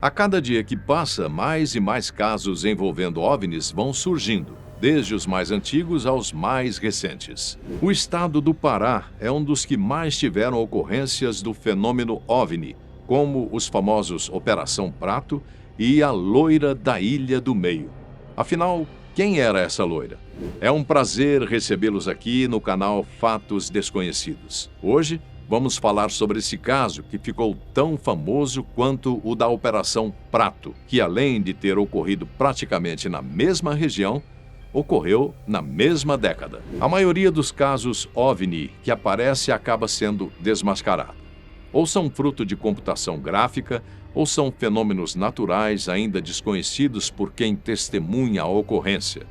A cada dia que passa, mais e mais casos envolvendo OVNIs vão surgindo, desde os mais antigos aos mais recentes. O estado do Pará é um dos que mais tiveram ocorrências do fenômeno OVNI, como os famosos Operação Prato e a loira da Ilha do Meio. Afinal, quem era essa loira? É um prazer recebê-los aqui no canal Fatos Desconhecidos. Hoje, vamos falar sobre esse caso que ficou tão famoso quanto o da Operação Prato, que além de ter ocorrido praticamente na mesma região, ocorreu na mesma década. A maioria dos casos OVNI que aparece acaba sendo desmascarado. Ou são fruto de computação gráfica, ou são fenômenos naturais ainda desconhecidos por quem testemunha a ocorrência.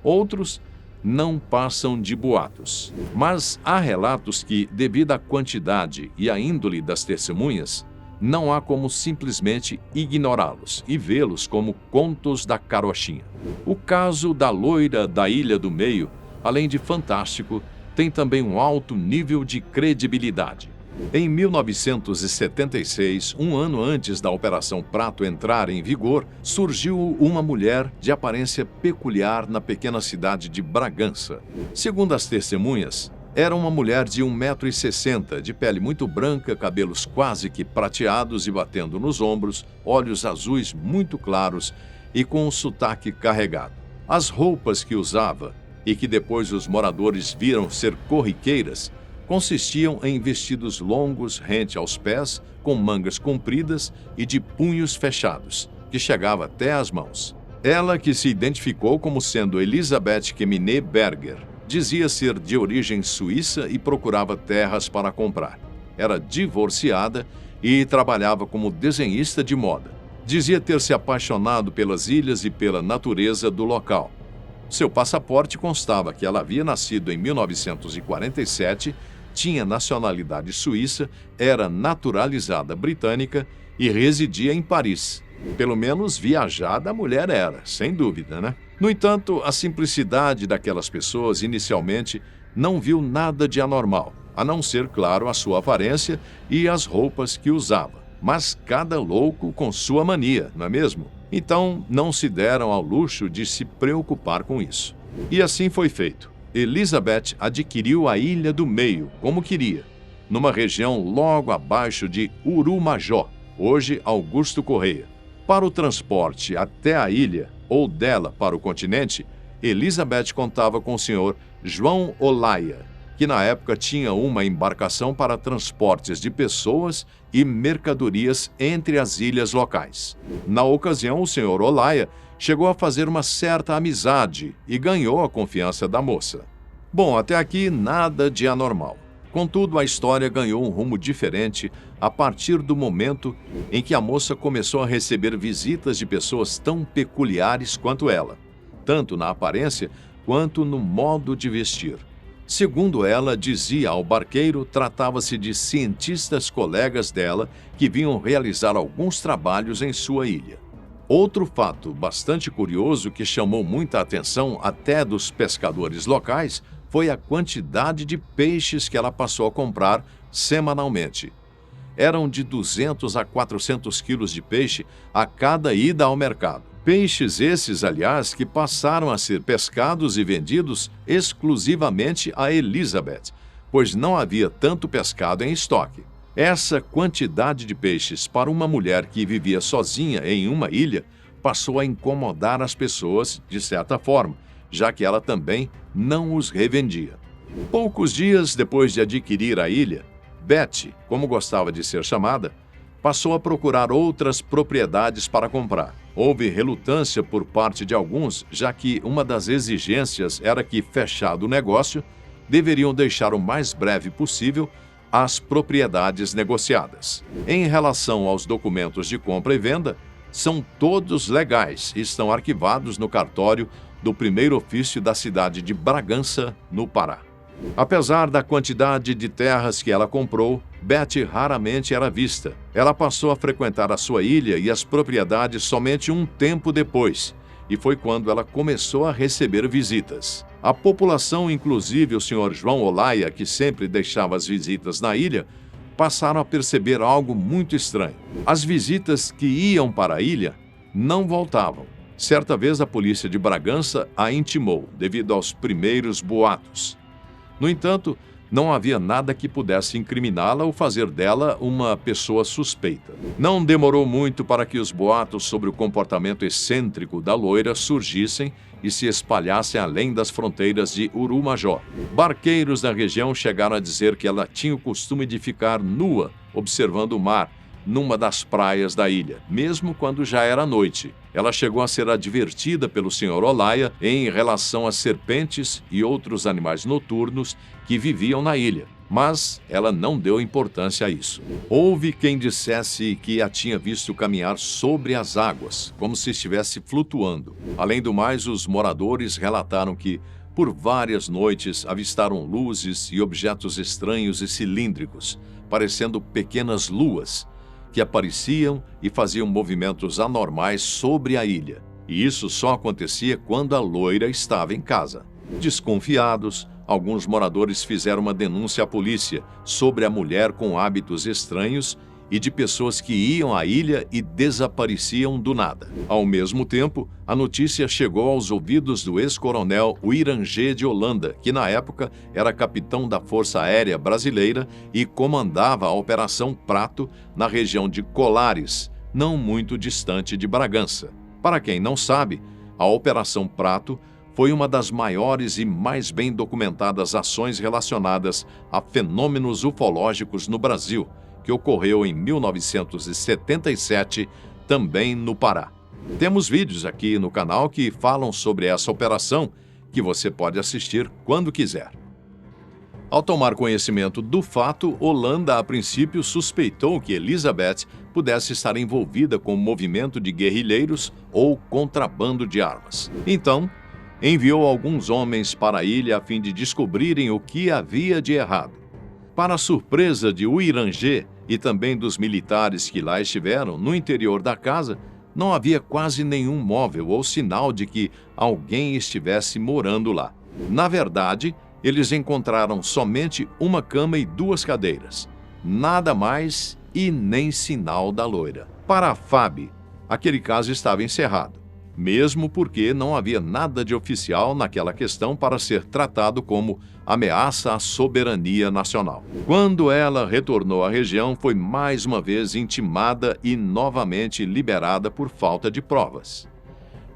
Outros não passam de boatos. Mas há relatos que, devido à quantidade e à índole das testemunhas, não há como simplesmente ignorá-los e vê-los como contos da carochinha. O caso da loira da Ilha do Meio, além de fantástico, tem também um alto nível de credibilidade. Em 1976, um ano antes da Operação Prato entrar em vigor, surgiu uma mulher de aparência peculiar na pequena cidade de Bragança. Segundo as testemunhas, era uma mulher de 1,60 m, de pele muito branca, cabelos quase que prateados e batendo nos ombros, olhos azuis muito claros e com um sotaque carregado. As roupas que usava, e que depois os moradores viram ser corriqueiras, consistiam em vestidos longos rente aos pés, com mangas compridas e de punhos fechados, que chegava até as mãos. Ela, que se identificou como sendo Elisabeth Kemine Berger, dizia ser de origem suíça e procurava terras para comprar. Era divorciada e trabalhava como desenhista de moda. Dizia ter se apaixonado pelas ilhas e pela natureza do local. Seu passaporte constava que ela havia nascido em 1947, tinha nacionalidade suíça, era naturalizada britânica e residia em Paris. Pelo menos viajada a mulher era, sem dúvida, né? No entanto, a simplicidade daquelas pessoas inicialmente não viu nada de anormal, a não ser, claro, a sua aparência e as roupas que usava. Mas cada louco com sua mania, não é mesmo? Então, não se deram ao luxo de se preocupar com isso. E assim foi feito. Elisabeth adquiriu a Ilha do Meio, como queria, numa região logo abaixo de Urumajó, hoje Augusto Correia. Para o transporte até a ilha, ou dela para o continente, Elisabeth contava com o senhor João Olaia, que na época tinha uma embarcação para transportes de pessoas e mercadorias entre as ilhas locais. Na ocasião, o senhor Olaia chegou a fazer uma certa amizade e ganhou a confiança da moça. Bom, até aqui nada de anormal. Contudo, a história ganhou um rumo diferente a partir do momento em que a moça começou a receber visitas de pessoas tão peculiares quanto ela, tanto na aparência quanto no modo de vestir. Segundo ela dizia ao barqueiro, tratava-se de cientistas colegas dela que vinham realizar alguns trabalhos em sua ilha. Outro fato bastante curioso que chamou muita atenção até dos pescadores locais foi a quantidade de peixes que ela passou a comprar semanalmente. Eram de 200 a 400 quilos de peixe a cada ida ao mercado. Peixes esses, aliás, que passaram a ser pescados e vendidos exclusivamente a Elisabeth, pois não havia tanto pescado em estoque. Essa quantidade de peixes para uma mulher que vivia sozinha em uma ilha passou a incomodar as pessoas, de certa forma, já que ela também não os revendia. Poucos dias depois de adquirir a ilha, Betty, como gostava de ser chamada, passou a procurar outras propriedades para comprar. Houve relutância por parte de alguns, já que uma das exigências era que, fechado o negócio, deveriam deixar o mais breve possível as propriedades negociadas. Em relação aos documentos de compra e venda, são todos legais e estão arquivados no cartório do primeiro ofício da cidade de Bragança, no Pará. Apesar da quantidade de terras que ela comprou, Betty raramente era vista. Ela passou a frequentar a sua ilha e as propriedades somente um tempo depois, e foi quando ela começou a receber visitas. A população, inclusive o senhor João Olaia, que sempre deixava as visitas na ilha, passaram a perceber algo muito estranho. As visitas que iam para a ilha não voltavam. Certa vez a polícia de Bragança a intimou, devido aos primeiros boatos. No entanto, não havia nada que pudesse incriminá-la ou fazer dela uma pessoa suspeita. Não demorou muito para que os boatos sobre o comportamento excêntrico da loira surgissem e se espalhassem além das fronteiras de Urumajó. Barqueiros da região chegaram a dizer que ela tinha o costume de ficar nua, observando o mar, numa das praias da ilha, mesmo quando já era noite. Ela chegou a ser advertida pelo Sr. Olaya em relação às serpentes e outros animais noturnos que viviam na ilha, mas ela não deu importância a isso. Houve quem dissesse que a tinha visto caminhar sobre as águas, como se estivesse flutuando. Além do mais, os moradores relataram que, por várias noites, avistaram luzes e objetos estranhos e cilíndricos, parecendo pequenas luas, que apareciam e faziam movimentos anormais sobre a ilha. E isso só acontecia quando a loira estava em casa. Desconfiados, alguns moradores fizeram uma denúncia à polícia sobre a mulher com hábitos estranhos e de pessoas que iam à ilha e desapareciam do nada. Ao mesmo tempo, a notícia chegou aos ouvidos do ex-coronel Uirangê de Holanda, que na época era capitão da Força Aérea Brasileira e comandava a Operação Prato na região de Colares, não muito distante de Bragança. Para quem não sabe, a Operação Prato foi uma das maiores e mais bem documentadas ações relacionadas a fenômenos ufológicos no Brasil, que ocorreu em 1977, também no Pará. Temos vídeos aqui no canal que falam sobre essa operação, que você pode assistir quando quiser. Ao tomar conhecimento do fato, Holanda, a princípio, suspeitou que Elizabeth pudesse estar envolvida com o movimento de guerrilheiros ou contrabando de armas. Então, enviou alguns homens para a ilha a fim de descobrirem o que havia de errado. Para a surpresa de Uirangê e também dos militares que lá estiveram, no interior da casa, não havia quase nenhum móvel ou sinal de que alguém estivesse morando lá. Na verdade, eles encontraram somente uma cama e 2 cadeiras. Nada mais e nem sinal da loira. Para a FAB, aquele caso estava encerrado, mesmo porque não havia nada de oficial naquela questão para ser tratado como ameaça à soberania nacional. Quando ela retornou à região, foi mais uma vez intimada e novamente liberada por falta de provas.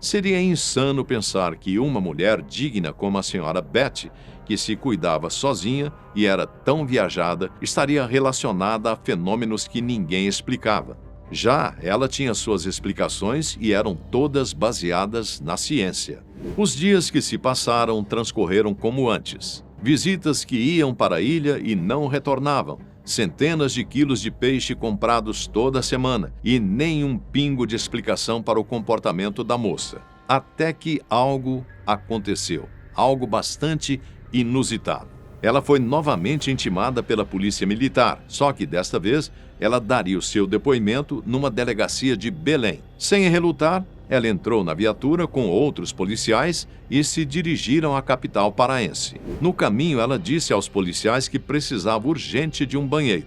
Seria insano pensar que uma mulher digna como a senhora Betty, que se cuidava sozinha e era tão viajada, estaria relacionada a fenômenos que ninguém explicava. Já ela tinha suas explicações e eram todas baseadas na ciência. Os dias que se passaram transcorreram como antes. Visitas que iam para a ilha e não retornavam. Centenas de quilos de peixe comprados toda semana e nenhum pingo de explicação para o comportamento da moça. Até que algo aconteceu. Algo bastante inusitado. Ela foi novamente intimada pela polícia militar, só que desta vez ela daria o seu depoimento numa delegacia de Belém. Sem relutar, ela entrou na viatura com outros policiais e se dirigiram à capital paraense. No caminho, ela disse aos policiais que precisava urgente de um banheiro.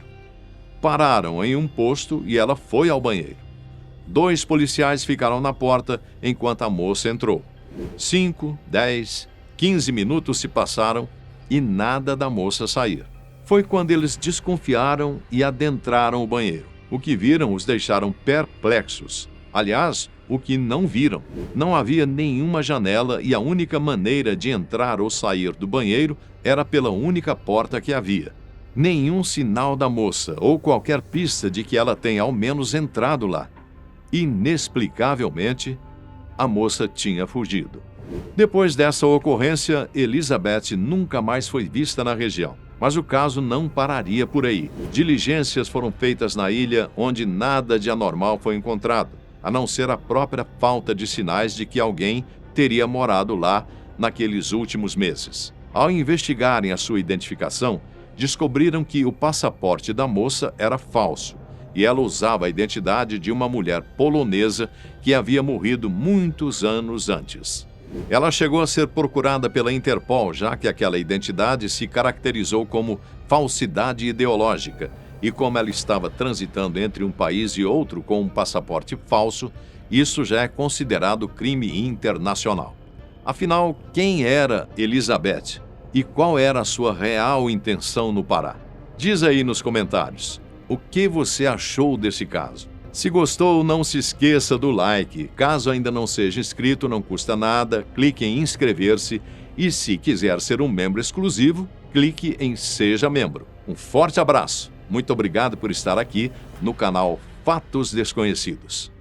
Pararam em um posto e ela foi ao banheiro. 2 policiais ficaram na porta enquanto a moça entrou. 5, 10, 15 minutos se passaram e nada da moça sair. Foi quando eles desconfiaram e adentraram o banheiro. O que viram os deixaram perplexos. Aliás, o que não viram. Não havia nenhuma janela e a única maneira de entrar ou sair do banheiro era pela única porta que havia. Nenhum sinal da moça ou qualquer pista de que ela tenha ao menos entrado lá. Inexplicavelmente, a moça tinha fugido. Depois dessa ocorrência, Elizabeth nunca mais foi vista na região. Mas o caso não pararia por aí. Diligências foram feitas na ilha onde nada de anormal foi encontrado, a não ser a própria falta de sinais de que alguém teria morado lá naqueles últimos meses. Ao investigarem a sua identificação, descobriram que o passaporte da moça era falso e ela usava a identidade de uma mulher polonesa que havia morrido muitos anos antes. Ela chegou a ser procurada pela Interpol, já que aquela identidade se caracterizou como falsidade ideológica e como ela estava transitando entre um país e outro com um passaporte falso, isso já é considerado crime internacional. Afinal, quem era Elizabeth e qual era a sua real intenção no Pará? Diz aí nos comentários o que você achou desse caso. Se gostou, não se esqueça do like. Caso ainda não seja inscrito, não custa nada, clique em inscrever-se e, se quiser ser um membro exclusivo, clique em Seja Membro. Um forte abraço. Muito obrigado por estar aqui no canal Fatos Desconhecidos.